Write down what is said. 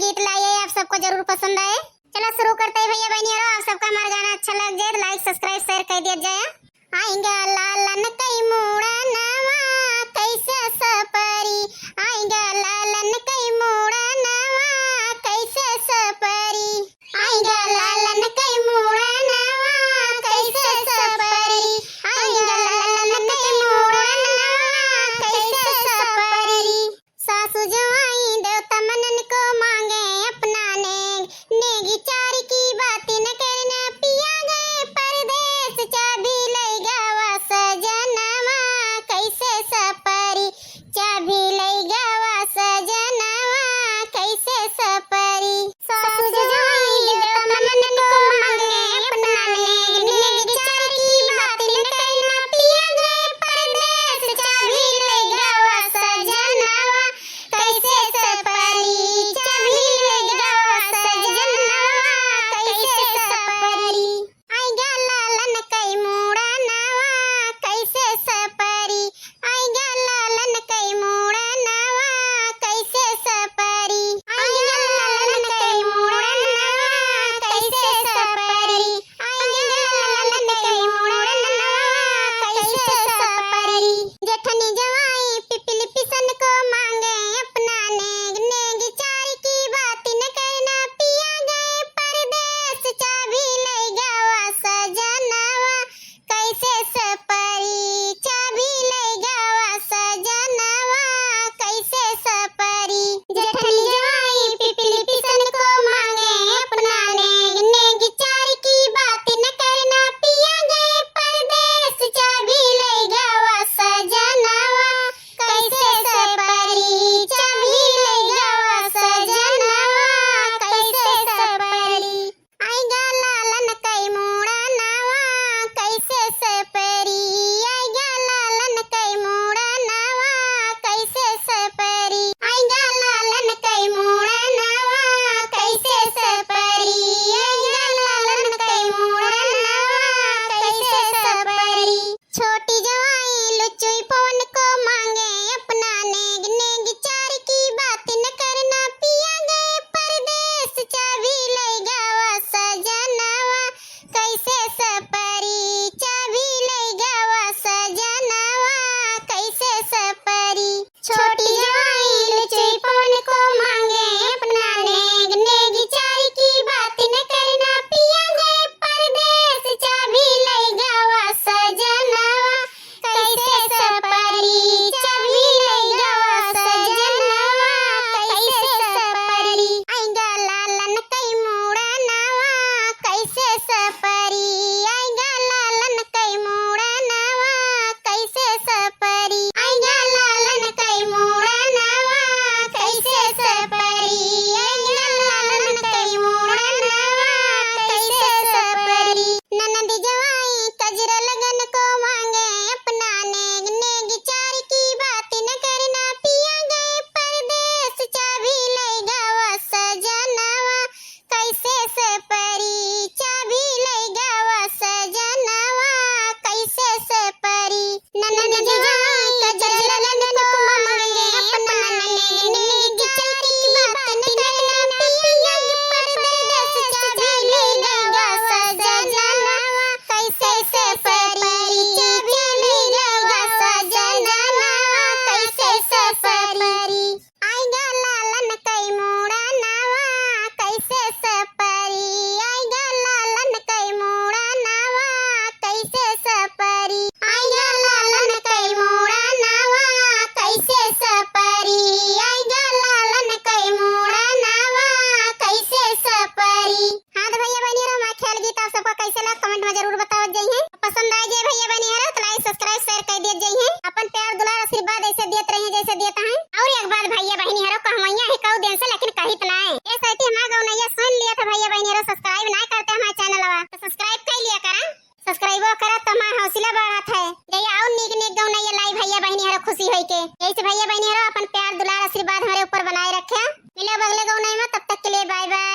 गीत लाई है, आप सबको जरूर पसंद आए। चलो शुरू करते हैं भैया बहनियों। आप सबका हमारा गाना अच्छा लग जाए लाइक सब्सक्राइब शेयर कर दिया जाए। आएगा लालन कई मोड़ा नवा कैसे सपरी, आएगा लालन कई मोड़ा नवा कैसे सपरी, आएगा लालन कई मोड़ा नवा कैसे सपरी, आएगा लालन कई मोड़ा नवा कैसे सपरी। सासू जवाई देवता मनन को मांगे अपनाने, नेगी चार की बातें न करना, पिया गए परदेस चाबी ले गावा सजनवा कैसे सपरी, चाबी ले गावा सजनवा कैसे सपरी। सासू जवाई देवता मनन को मांगे अपनाने, नेगी चार की बातें न करना, पिया गए परदेस चाबी ले गावा सजनवा कैसे सपरी, चाबी ले गावा सजनवा कैसे सपरी। आएगा लालन कई मोड़ा नवा कैसे सपरी, आएगा लालन कई मोड़ा नवा कैसे सपरी, आएगा लालन कई मोड़ा नवा कैसे सपरी, आएगा लालन कई मोड़ा नवा कैसे सपरी। जेठनी जवाई पिपली पिसन को मांगे अपनाने, नेगी चार की बात न करना, पिया गए परदेस चाबी ले गावा सजनवा कैसे सपरी, चाबी ले गावा सजनवा कैसे सपरी। जेठनी जवाई पिपली पिसन को मांगे अपनाने, नेगी चार की बात न करना, पिया गए परदेस चाबी ले गावा सजनवा कैसे सपरी, चाबी ले गावा सजनवा कैसे सपरी। आएगा लालन कई मोड़ा नवा कैसे सपरी, आएगा लालन कई मोड़ा नवा कैसे सपरी, आएगा लालन कई मोड़ा नवा कैसे सपरी, आएगा लालन कई मोड़ा नवा कैसे सपरी। छोटी जवाई लुचुई पवन को मांगे अपनाने, नेगी चार की बात न करना, पिया गए परदेस चाबी ले गावा सजनवा कैसे सपरी, चाबी ले गावा सजनवा कैसे सपरी। छोटी जवाई लुचुई पवन को मांगे अपनाने, नेगी चार की बात न करना, पिया गए परदेस चाबी ले गावा सजनवा कैसे सपरी, चाबी ले गावा सजनवा कैसे सपरी। आएगा लालन कई मोड़ा नवा कैसे सपरी, आएगा लालन कई मोड़ा नवा कैसे सपरी, आएगा लालन कई मोड़ा नवा कैसे सपरी, आएगा लालन कई मोड़ा नवा कैसे सपरी। ननद जवाई कजरा लगन को मांगे अपनाने, नेगी चार की बात न करना, पिया गए परदेस चाबी ले गावा सजनवा कैसे सपरी, चाबी ले गावा सजनवा कैसे सपरी। ननद जवाई कजरा लगन को मांगे अपनाने, नेगी चार की बात न करना, पिया गए परदेस चाबी ले गावा सजनवा कैसे सपरी, चाबी ले गावा सजनवा कैसे सपरी। आएगा लालन कई मोड़ा नवा कैसे सपरी, आएगा लालन कई मोड़ा नवा कैसे सपरी, आएगा लालन कई मोड़ा नवा कैसे सपरी, आएगा लालन कई मोड़ा नवा कैसे सपरी। हाँ तो भैया बहनियों हमारा ख्याल गीत आप सबको कैसे लगा कमेंट में जरूर बताओ जाइए। पसंद आए जे भैया बहनियों तो लाइक सब्सक्राइब शेयर कर दिया जाइए। अपन प्यार दुलार आशीर्वाद ऐसे देते रहिए जैसे देता है। और एक बात भैया बहनियों कहवैया है कऊ दिन से लेकिन कहीं तो नहीं ये साथी हमारा गौनैया सुन लिया था भैया बहनियों सब्सक्राइब नहीं करते हमारे चैनलवा तो सब्सक्राइब कर लिया करा, सब्सक्राइब करा तो हमारा हौसला बढ़त है जय और नीक नीक गौनैया लाई भैया बहनियों खुशी होई के। जैसे भैया बहनियों अपन प्यार दुलार आशीर्वाद हमारे ऊपर बनाए रखे। मिले अगले गौनैया में, तब तक के लिए बाय बाय।